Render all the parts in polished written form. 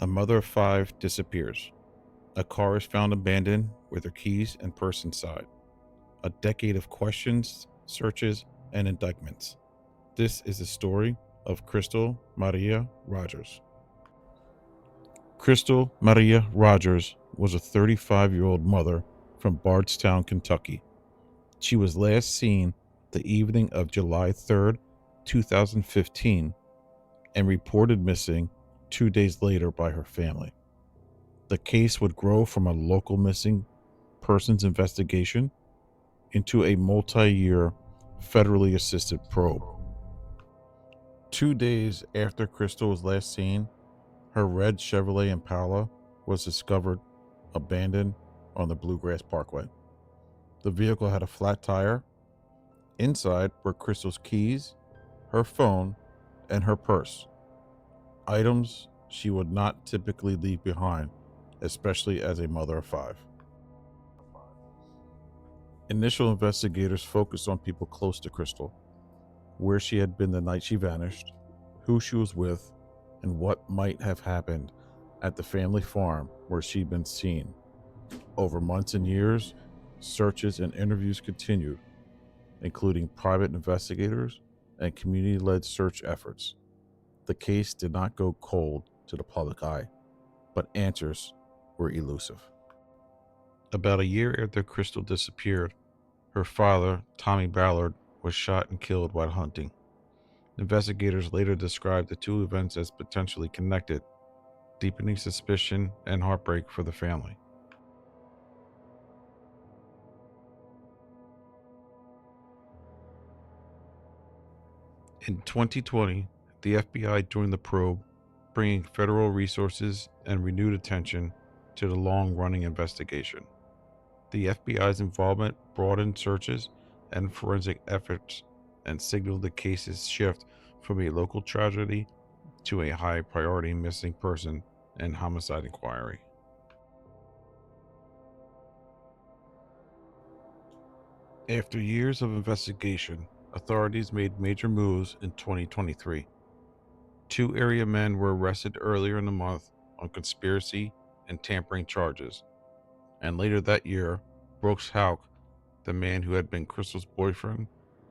A mother of five disappears. A car is found abandoned with her keys and purse inside. A decade of questions, searches, and indictments. This is the story of Crystal Maria Rogers. Crystal Maria Rogers was a 35-year-old mother from Bardstown, Kentucky. She was last seen the evening of July 3rd, 2015, and reported missing 2 days later by her family. The case would grow from a local missing persons investigation into a multi-year federally assisted probe. 2 days after Crystal was last seen, her red Chevrolet Impala was discovered abandoned on the Bluegrass Parkway. The vehicle had a flat tire. Inside were Crystal's keys, her phone, and her purse. Items she would not typically leave behind, especially as a mother of five. Initial investigators focused on people close to Crystal, where she had been the night she vanished, who she was with, and what might have happened at the family farm where she'd been seen. Over months and years, searches and interviews continued, including private investigators and community-led search efforts. The case did not go cold to the public eye, but answers were elusive. About a year after Crystal disappeared, her father, Tommy Ballard, was shot and killed while hunting. Investigators later described the two events as potentially connected, deepening suspicion and heartbreak for the family. In 2020, the FBI joined the probe, bringing federal resources and renewed attention to the long-running investigation. The FBI's involvement broadened searches and forensic efforts and signaled the case's shift from a local tragedy to a high-priority missing person and homicide inquiry. After years of investigation, authorities made major moves in 2023. Two area men were arrested earlier in the month on conspiracy and tampering charges. And later that year, Brooks Houck, the man who had been Crystal's boyfriend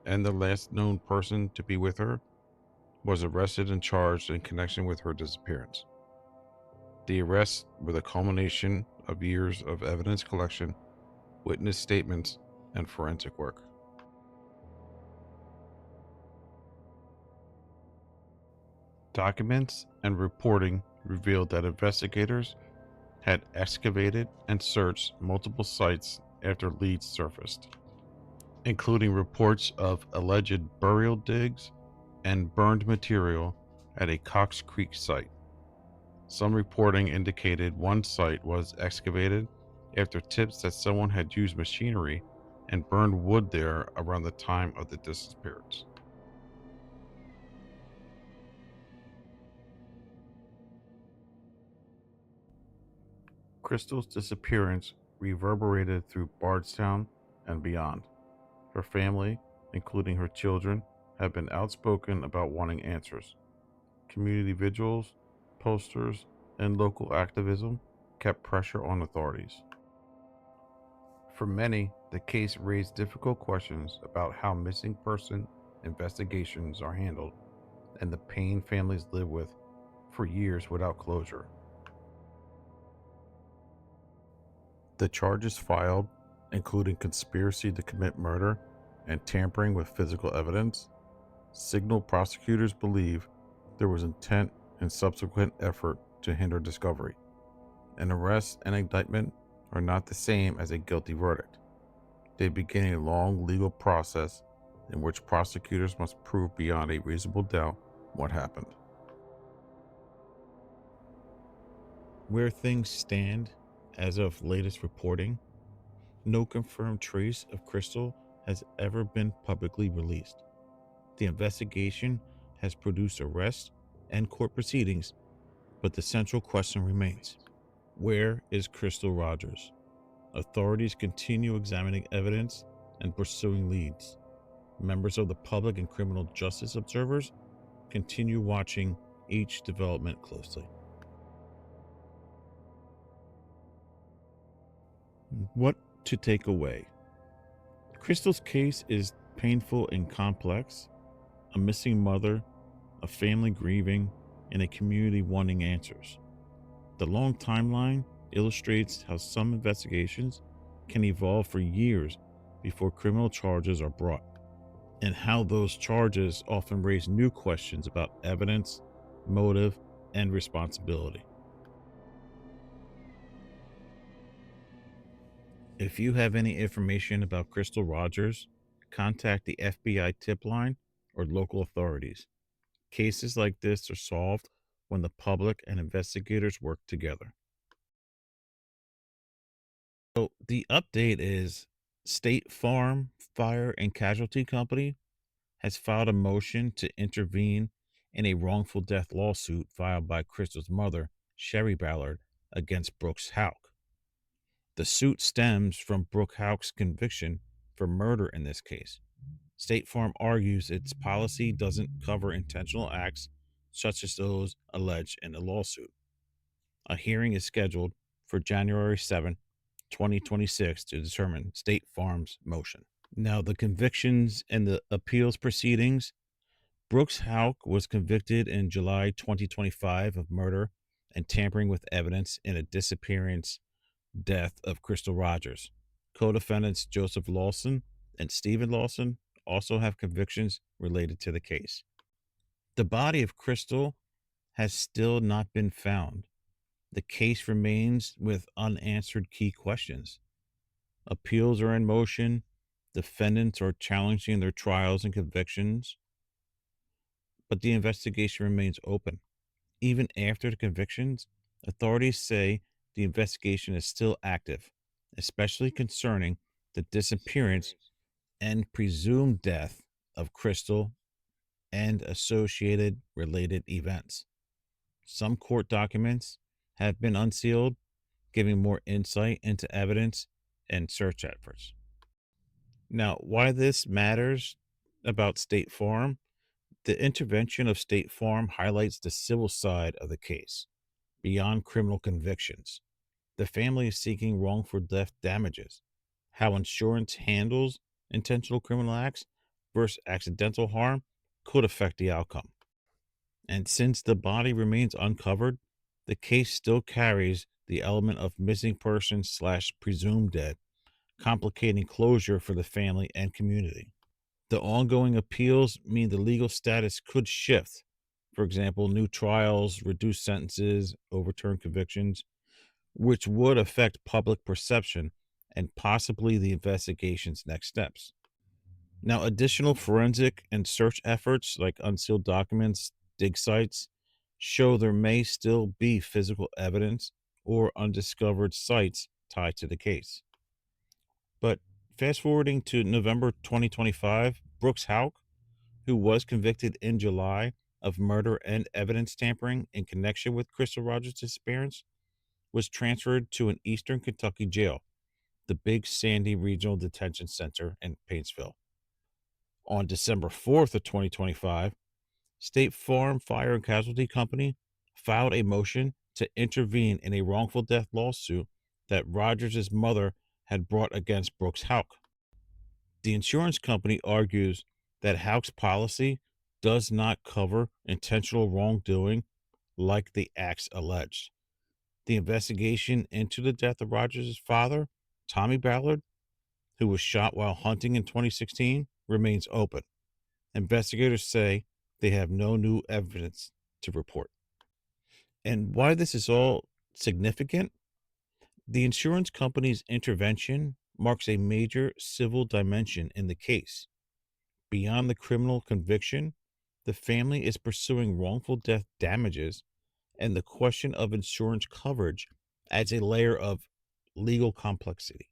and the last known person to be with her, was arrested and charged in connection with her disappearance. The arrests were the culmination of years of evidence collection, witness statements, and forensic work. Documents and reporting revealed that investigators had excavated and searched multiple sites after leads surfaced, including reports of alleged burial digs and burned material at a Cox Creek site. Some reporting indicated one site was excavated after tips that someone had used machinery and burned wood there around the time of the disappearance. Crystal's disappearance reverberated through Bardstown and beyond. Her family, including her children, have been outspoken about wanting answers. Community vigils, posters, and local activism kept pressure on authorities. For many, the case raised difficult questions about how missing person investigations are handled and the pain families live with for years without closure. The charges filed, including conspiracy to commit murder and tampering with physical evidence, signal prosecutors believe there was intent and subsequent effort to hinder discovery. An arrest and indictment are not the same as a guilty verdict. They begin a long legal process in which prosecutors must prove beyond a reasonable doubt what happened. Where things stand as of latest reporting, no confirmed trace of Crystal has ever been publicly released. The investigation has produced arrests and court proceedings, but the central question remains: where is Crystal Rogers? Authorities continue examining evidence and pursuing leads. Members of the public and criminal justice observers continue watching each development closely. What to take away? Crystal's case is painful and complex. A missing mother, a family grieving, and a community wanting answers. The long timeline illustrates how some investigations can evolve for years before criminal charges are brought, and how those charges often raise new questions about evidence, motive, and responsibility. If you have any information about Crystal Rogers, contact the FBI tip line or local authorities. Cases like this are solved when the public and investigators work together. So, the update is State Farm Fire and Casualty Company has filed a motion to intervene in a wrongful death lawsuit filed by Crystal's mother, Sherry Ballard, against Brooks Houck. The suit stems from Brooke Houck's conviction for murder in this case. State Farm argues its policy doesn't cover intentional acts such as those alleged in the lawsuit. A hearing is scheduled for January 7, 2026 to determine State Farm's motion. Now, the convictions and the appeals proceedings. Brooks Houck was convicted in July 2025 of murder and tampering with evidence in a disappearance death of Crystal Rogers. Co-defendants Joseph Lawson and Stephen Lawson also have convictions related to the case. The body of Crystal has still not been found. The case remains with unanswered key questions. Appeals are in motion. Defendants are challenging their trials and convictions, but the investigation remains open. Even after the convictions, authorities say the investigation is still active, especially concerning the disappearance and presumed death of Crystal and associated related events. Some court documents have been unsealed, giving more insight into evidence and search efforts. Now, why this matters about State Farm? The intervention of State Farm highlights the civil side of the case, beyond criminal convictions. The family is seeking wrongful death damages, how insurance handles intentional criminal acts versus accidental harm could affect the outcome. And since the body remains uncovered, the case still carries the element of missing person slash presumed dead, complicating closure for the family and community. The ongoing appeals mean the legal status could shift. For example, new trials, reduced sentences, overturned convictions, which would affect public perception and possibly the investigation's next steps. Now, additional forensic and search efforts like unsealed documents, dig sites, show there may still be physical evidence or undiscovered sites tied to the case. But fast forwarding to November 2025, Brooks Houck, who was convicted in July of murder and evidence tampering in connection with Crystal Rogers' disappearance, was transferred to an Eastern Kentucky jail, the Big Sandy Regional Detention Center in Paintsville. On December 4th of 2025, State Farm Fire and Casualty Company filed a motion to intervene in a wrongful death lawsuit that Rogers' mother had brought against Brooks Houck. The insurance company argues that Houck's policy does not cover intentional wrongdoing like the acts alleged. The investigation into the death of Rogers' father, Tommy Ballard, who was shot while hunting in 2016, remains open. Investigators say they have no new evidence to report. And why this is all significant? The insurance company's intervention marks a major civil dimension in the case. Beyond the criminal conviction, the family is pursuing wrongful death damages, and the question of insurance coverage adds a layer of legal complexity.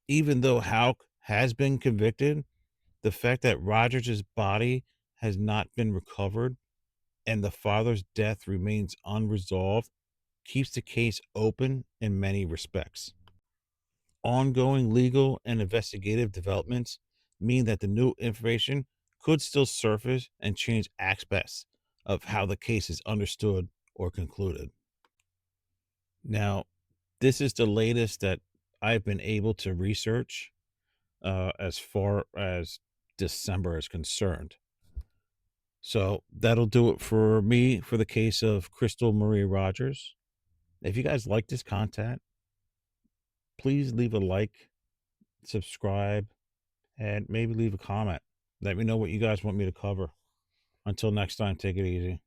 Even though Houck has been convicted, the fact that Rogers' body has not been recovered and the father's death remains unresolved keeps the case open in many respects. Ongoing legal and investigative developments mean that the new information could still surface and change aspects of how the case is understood or concluded. Now, this is the latest that I've been able to research as far as December is concerned. So that'll do it for me for the case of Crystal Marie Rogers. If you guys like this content, please leave a like, subscribe, and maybe leave a comment. Let me know what you guys want me to cover. Until next time, take it easy.